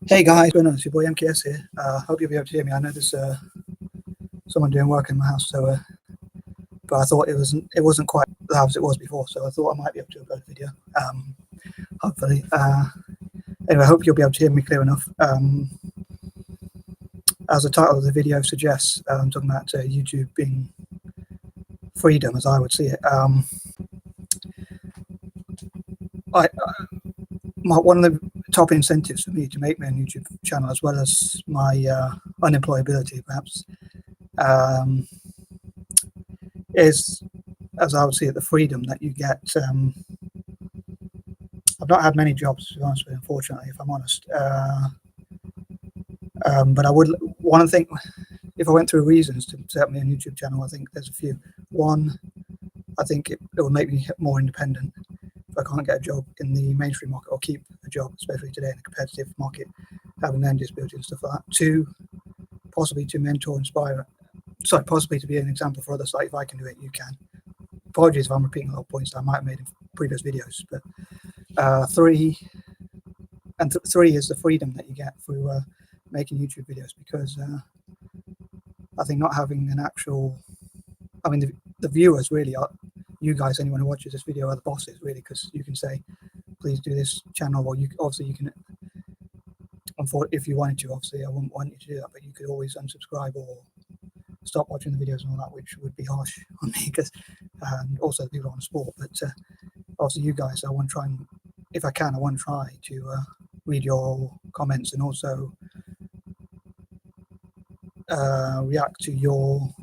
Hey guys, it's your boy MKS here. Hope you'll be able to hear me. I know there's someone doing work in my house, so but I thought it wasn't quite loud as it was before, so I thought I might be able to upload a video. Hopefully. Anyway, I hope you'll be able to hear me clear enough. As the title of the video suggests, I'm talking about YouTube being freedom, as I would see it. One of the top incentives for me to make my YouTube channel, as well as my unemployability, perhaps, is, as I would see it, the freedom that you get. I've not had many jobs, to be honest with you, unfortunately, if I'm honest. But I would want to think, if I went through reasons to set me a YouTube channel, I think there's a few. One, I think it will make me more independent if I can't get a job in the mainstream market, or keep a job, especially today in a competitive market, having learning disability and stuff like that. Two, possibly to mentor, inspire, possibly to be an example for others. Like, if I can do it, you can. Apologies if I'm repeating a lot of points that I might have made in previous videos. But three is the freedom that you get through making YouTube videos, because I think not having an actual, I mean, the viewers really are, you guys, anyone who watches this video, are the bosses, really, because you can say, please do this channel, or you can, if you wanted to, obviously I wouldn't want you to do that, but you could always unsubscribe or stop watching the videos and all that, which would be harsh on me, because and also the people on sport. But obviously you guys, I want to try and, if I can, I want to try to read your comments and also react to your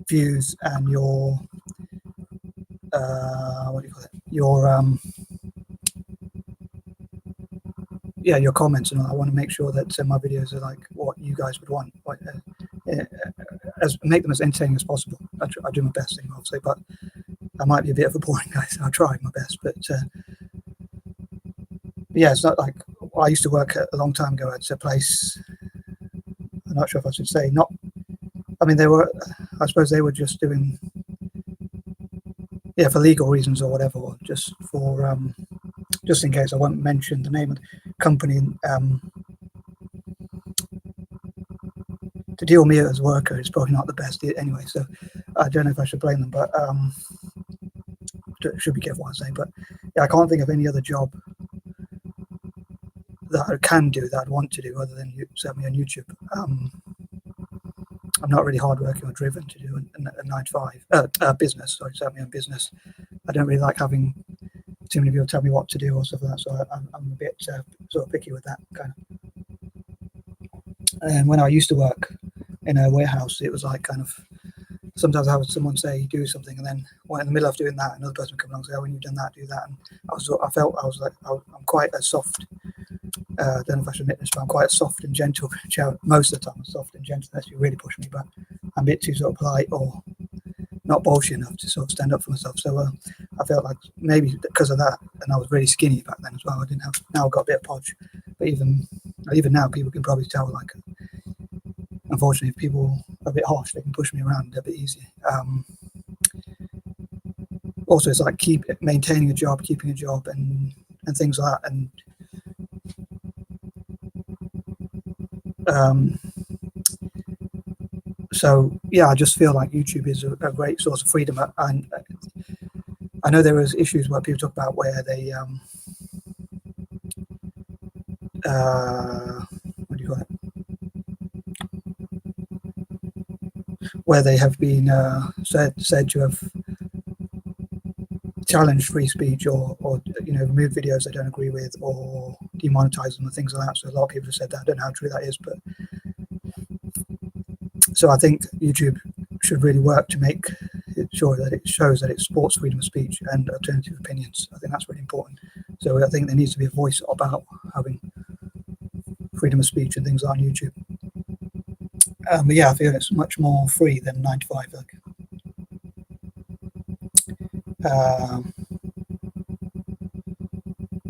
views and your what do you call it, your comments and all. I want to make sure that my videos are like what you guys would want, like, make them as entertaining as possible. I do my best, obviously, but I might be a bit of a boring guy, so I'll try my best. But yeah, it's not like, I used to work a long time ago at a place, I'm not sure if I should say, I mean, I suppose they were just doing, for legal reasons or whatever, or just for, just in case, I won't mention the name of the company, to deal with me as a worker is probably not the best anyway, so I don't know if I should blame them, but should be careful what I say. But yeah, I can't think of any other job that I can do, that I'd want to do, other than set me on YouTube. I'm not really hardworking or driven to do a 9-to-5 business. Sorry, set me on business. I don't really like having too many people tell me what to do or stuff like that. So I'm a bit sort of picky with that kind of. And when I used to work in a warehouse, it was like kind of, sometimes I have someone say do something, and then in the middle of doing that, another person would come along and say, oh, when you've done that, do that. And I'm quite a soft. I don't know if I should admit this, but I'm quite soft and gentle. Most of the time, I'm soft and gentle unless you really push me, but I'm a bit too sort of polite or not bolshy enough to sort of stand up for myself. So I felt like maybe because of that, and I was really skinny back then as well. Now I've got a bit of podge, but even now, people can probably tell, like, unfortunately, if people are a bit harsh, they can push me around a bit easier. Also, it's like maintaining a job, keeping a job, and things like that. And so yeah, I just feel like YouTube is a great source of freedom. And I know there was issues where people talk about where they what do you call it? Where they have been said to have challenged free speech, or removed videos they don't agree with, or demonetize them and things like that. So a lot of people have said that. I don't know how true that is, but so I think YouTube should really work to make sure that it shows that it supports freedom of speech and alternative opinions. I think that's really important. So I think there needs to be a voice about having freedom of speech and things like on YouTube. But yeah, I feel it's much more free than 9-to-5.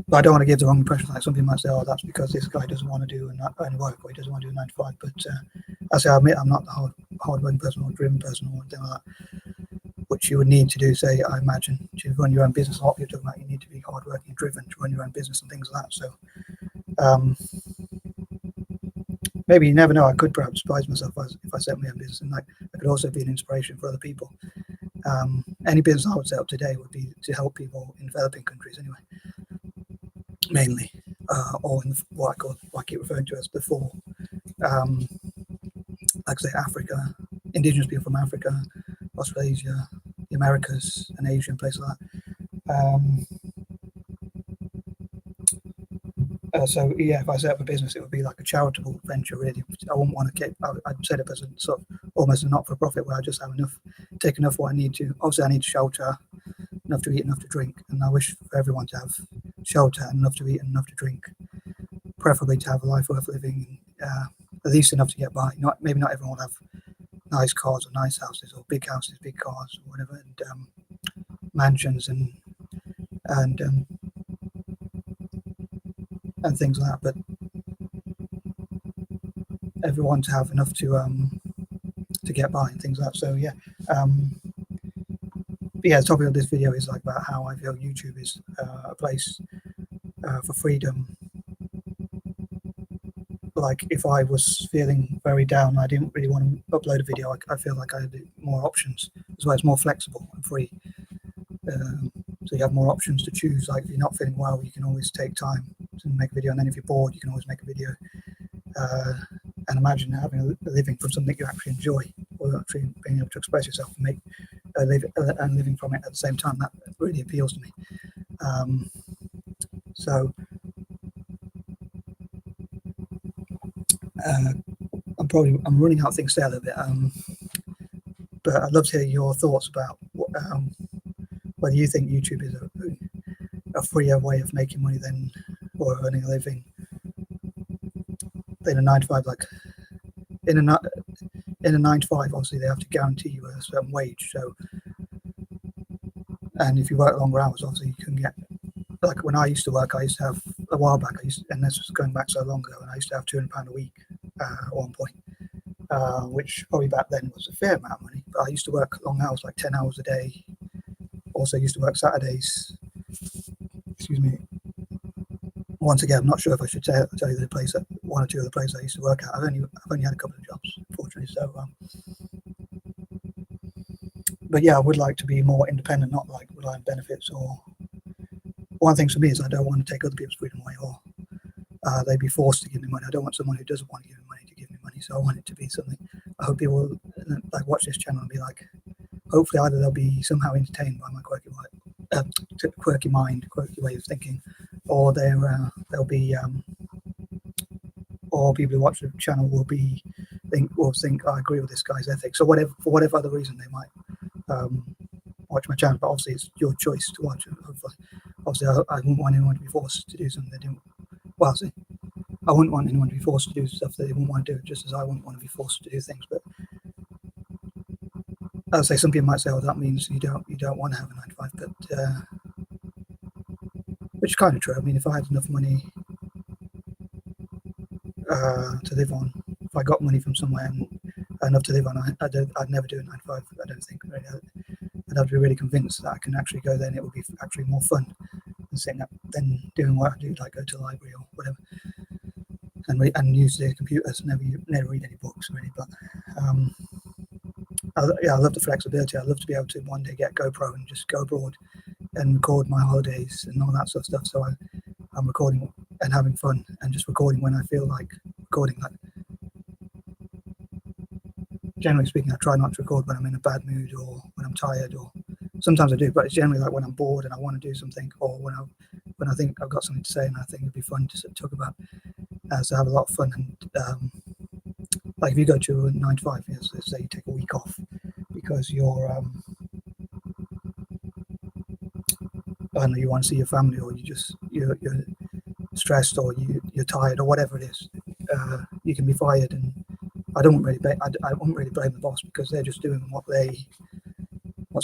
But I don't want to give the wrong impression. Like, some people might say, oh, that's because this guy doesn't want to do any work, or he doesn't want to do 9-to-5. But I admit I'm not the hard-working person or driven person or anything like that. which you would need to do, say, I imagine, to run your own business. A lot of people talking about you need to be hardworking and driven to run your own business and things like that. So maybe you never know. I could perhaps surprise myself if I set my own business, and like I could also be an inspiration for other people. Any business I would set up today would be to help people in developing countries, anyway, mainly, or in what I keep referring to as before, like say Africa, indigenous people from Africa, Australasia, the Americas, and Asia, and places like that. So yeah, if I set up a business, it would be like a charitable venture, really. I wouldn't want to keep. I'd set up as a sort of almost a not-for-profit where I just have take enough what I need to. Obviously, I need shelter, enough to eat, enough to drink, and I wish for everyone to have shelter, enough to eat, and enough to drink. Preferably to have a life worth living, at least enough to get by. Maybe not everyone will have nice cars or nice houses or big houses, big cars, or whatever, and mansions and things like that. But everyone to have enough to get by and things like that. So yeah. But yeah, the topic of this video is like about how I feel YouTube is a place for freedom. Like if I was feeling very down, I didn't really want to upload a video. I feel like I had more options as well. It's more flexible and free. So you have more options to choose. Like if you're not feeling well, you can always take time to make a video, and then if you're bored, you can always make a video. And imagine having a living from something you actually enjoy, or actually being able to express yourself and make a living from it at the same time. That really appeals to me. So I'm running out of things to say a little bit. But I'd love to hear your thoughts about whether you think YouTube is a freer way of making money or earning a living than a 9 to 5. Like in a 9 to 5, obviously they have to guarantee you a certain wage. So, and if you work longer hours, obviously you can get, like when I used to work, I used to have a while back, and this was going back so long ago, and I used to have £200 a week at one point, which probably back then was a fair amount of money. But I used to work long hours, like 10 hours a day. Also used to work Saturdays. Excuse me. Once again, I'm not sure if I should tell you the place, one or two of the places I used to work at. I've only had a couple of jobs, fortunately. So, but yeah, I would like to be more independent, not like rely on benefits. Or one thing for me is I don't want to take other people's freedom away, or they'd be forced to give me money. I don't want someone who doesn't want to give me money to give me money. So I want it to be something. I hope people will, like watch this channel and be like, hopefully either they'll be somehow entertained by my quirky mind, quirky way of thinking, or they'll be, or people who watch the channel will think I agree with this guy's ethics, or whatever, for whatever other reason they might watch my channel. But obviously it's your choice to watch it. Obviously I wouldn't want anyone to be forced to do something they didn't. Well, see, I wouldn't want anyone to be forced to do stuff they wouldn't want to do, just as I wouldn't want to be forced to do things. But I'll say some people might say, "Oh, that means you don't want to have a 9 to 5," but which is kind of true. I mean, if I had enough money to live on, if I got money from somewhere and enough to live on, I'd never do a 9 to 5. I don't think. Really. I'd have to be really convinced that I can actually go there and it would be actually more fun than doing what I do, like go to the library or whatever, and use the computers. Never read any books really, but. I love the flexibility. I love to be able to one day get a GoPro and just go abroad and record my holidays and all that sort of stuff. So I'm recording and having fun and just recording when I feel like recording. Like generally speaking, I try not to record when I'm in a bad mood or when I'm tired, or sometimes I do, but it's generally like when I'm bored and I want to do something, or when I think I've got something to say and I think it'd be fun to talk about. So I have a lot of fun. And like if you go to a 9 to 5, so say you take a week off because you're I don't know, you want to see your family, or you're stressed, or you're tired, or whatever it is, you can be fired. And I wouldn't really blame the boss, because they're just doing what's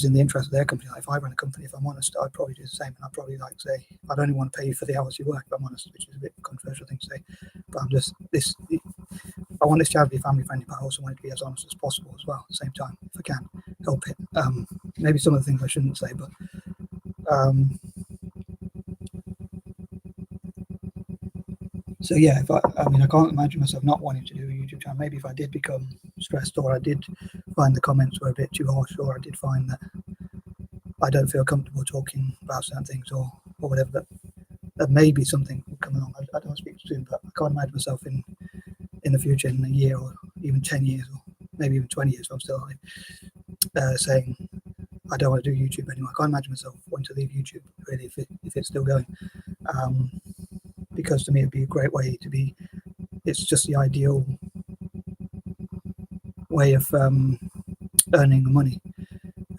in the interest of their company. Like if I ran a company, if I'm honest, I'd probably do the same, and I'd probably like say, I'd only want to pay you for the hours you work, if I'm honest, which is a bit controversial thing to say, but I want this channel to be family friendly, but I also want it to be as honest as possible as well at the same time, if I can help it. maybe some of the things I shouldn't say, but so yeah, if I mean, I can't imagine myself not wanting to do a YouTube channel. Maybe if I did become stressed, or I did find the comments were a bit too harsh, or I did find that I don't feel comfortable talking about certain things, or whatever, that maybe something will come along. I don't speak soon, but I can't imagine myself in the future, in a year, or even 10 years, or maybe even 20 years if I'm still alive, saying I don't want to do YouTube anymore. I can't imagine myself wanting to leave YouTube, really, if it's still going. Because to me, it'd be a great way to be. It's just the ideal way of earning money.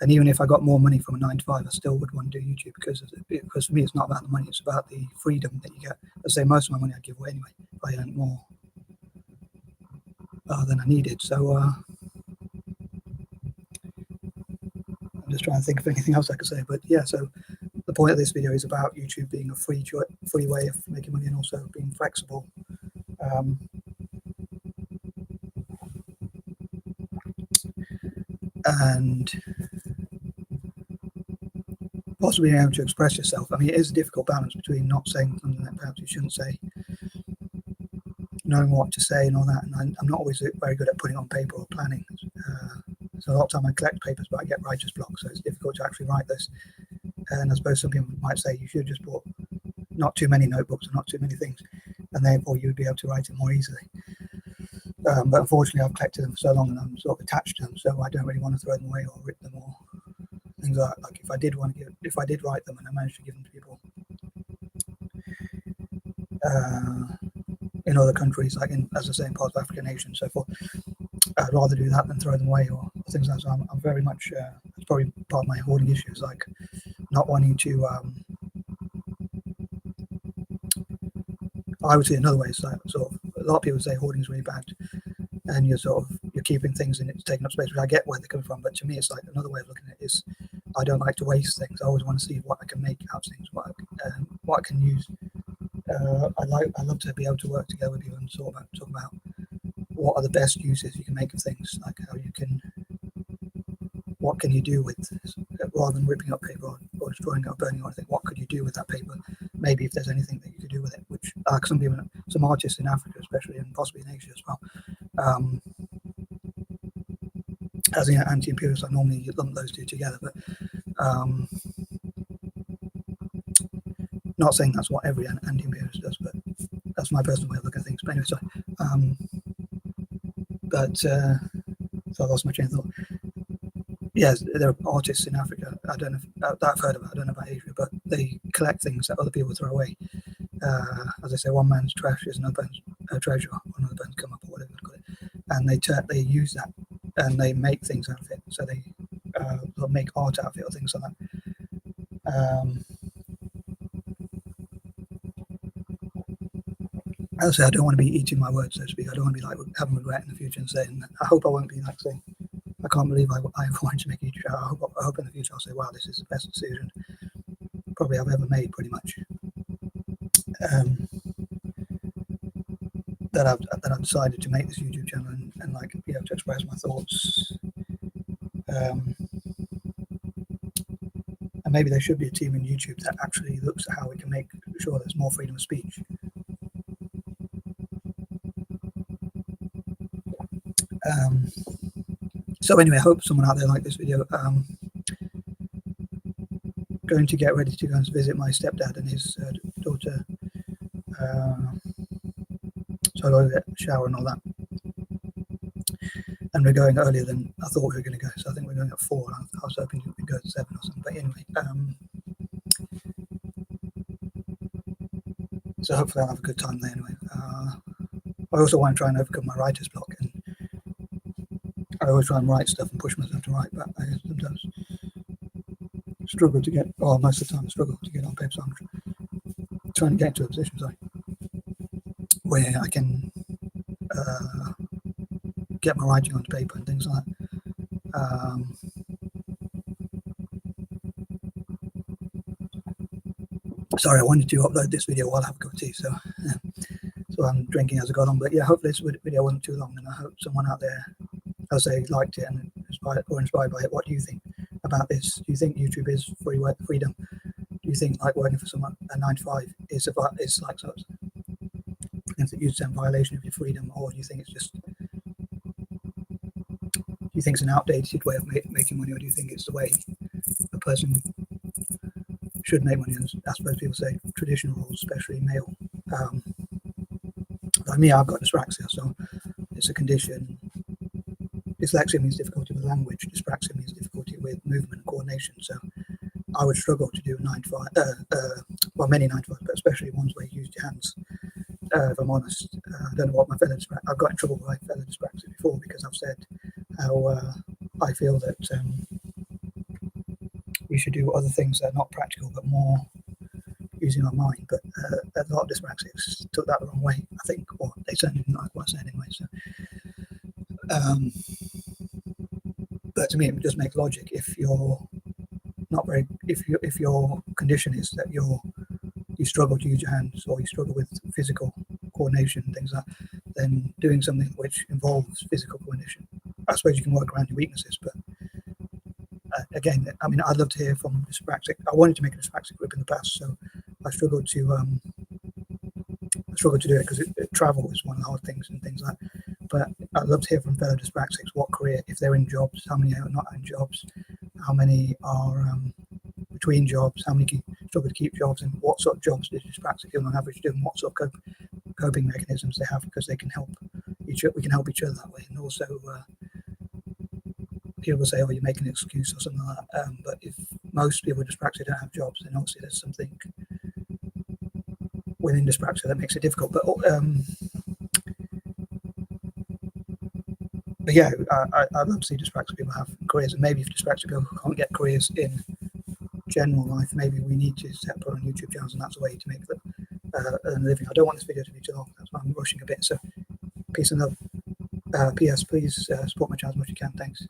And even if I got more money from a 9 to 5, I still would want to do YouTube because for me, it's not about the money; it's about the freedom that you get. I say most of my money I give away anyway. If I earn more than I needed, so I'm just trying to think of anything else I could say. But yeah, so the point of this video is about YouTube being a free way of making money, and also being flexible. And possibly being able to express yourself. I mean, it is a difficult balance between not saying something that perhaps you shouldn't say, knowing what to say and all that. And I'm not always very good at putting on paper or planning. So a lot of time I collect papers, but I get writer's block, so it's difficult to actually write this. And I suppose some people might say you should just put not too many notebooks and not too many things, and therefore you'd be able to write it more easily. But unfortunately, I've collected them for so long and I'm sort of attached to them, so I don't really want to throw them away or rip them or things like that. Like if I did write them and I managed to give them to people in other countries, like as I say, in parts of African nations, so forth, I'd rather do that than throw them away or things like that. So I'm very much, it's probably part of my hoarding issues, like not wanting to, I would say another way is like sort of, a lot of people say hoarding is really bad and you're keeping things and it's taking up space, which I get where they're coming from, but to me it's like another way of looking at it is I don't like to waste things. I always want to see what I can make out of things, what I can use. I love to be able to work together with you and talk about what are the best uses you can make of things, like what can you do with this, rather than ripping up paper or destroying it or burning it. I think what could you do with that paper? Maybe if there's anything that you could do with it, which some artists in Africa, especially, and possibly in Asia as well. As an anti-imperialist, I normally lump those two together, but not saying that's what every anti-imperialist does, but that's my personal way of looking at things. But anyway, sorry. So I lost my train of thought. Yes, there are artists in Africa. I don't know that I've heard about. I don't know about Asia, but they collect things that other people throw away. As I say, one man's trash is another man's treasure, or another man's come up, or whatever you call it. And they use that and they make things out of it. So they make art out of it or things like that. As I say, I don't want to be eating my words, so to speak. I don't want to be like having regret in the future and saying, I hope I won't be like saying, I can't believe I wanted to make a YouTube channel. I hope in the future I'll say, wow, this is the best decision probably I've ever made, pretty much. That I've decided to make this YouTube channel and like be able to express my thoughts. And maybe there should be a team in YouTube that actually looks at how we can make sure there's more freedom of speech. So anyway, I hope someone out there liked this video. Going to get ready to go and visit my stepdad and his daughter. So I'll go get a shower and all that. And we're going earlier than I thought we were going to go. So I think we're going at 4. I was hoping we'd go at 7 or something. But anyway, so hopefully I'll have a good time there anyway. I also want to try and overcome my writer's block. And I always try and write stuff and push myself to write, but I sometimes struggle to get, or most of the time I struggle to get on paper. So I'm trying to get into a position, where I can get my writing onto paper and things like that. Sorry, I wanted to upload this video while I have a cup of tea, so I'm drinking as I go along. But yeah, hopefully this video wasn't too long, and I hope someone out there, as they liked it and inspired by it. What do you think? about this. Do you think YouTube is freedom? Do you think like working for someone a 9 to 5 is like sort of a violation of your freedom, or do you think it's just it's an outdated way of making money, or do you think it's the way a person should make money? And I suppose people say traditional roles, especially male. Like me, I've got dyspraxia, so it's a condition. Dyslexia means difficulty with language. Dyspraxia means difficulty with movement and coordination. So I would struggle to do 9 to 5, well, many 9 to 5, but especially ones where you use your hands. If I'm honest, I don't know what my fellow dyspraxic. I've got in trouble with my fellow dyspraxic before because I've said how I feel that we should do other things that are not practical but more using our mind. But a lot of dyspraxics took that the wrong way, I think, or they certainly didn't like what I said anyway. So, but to me, it just makes logic. If you're not very, if your condition is that you struggle to use your hands, or you struggle with physical coordination and things like that, then doing something which involves physical coordination, I suppose you can work around your weaknesses. But again, I mean, I'd love to hear from dyspraxic. I wanted to make a dyspraxic group in the past, so I struggled to do it because travel is one of the hard things and things like that. But I'd love to hear from fellow dyspraxics what career, if they're in jobs, how many are not in jobs, how many are between jobs, how many struggle to keep jobs, and what sort of jobs do dyspraxic people on average do, and what sort of coping mechanisms they have, because they can help each other. We can help each other that way. And also, people say, "Oh, you're making an excuse" or something like that. But if most people with dyspraxia don't have jobs, then obviously there's something within dyspraxia that makes it difficult. But yeah, I'd love to see dyspraxic people have careers, and maybe if dyspraxic people can't get careers in general life, maybe we need to set up our own YouTube channels, and that's a way to make a living. I don't want this video to be too long, that's why I'm rushing a bit. So peace and love. P.S. Please support my channel as much as you can. Thanks.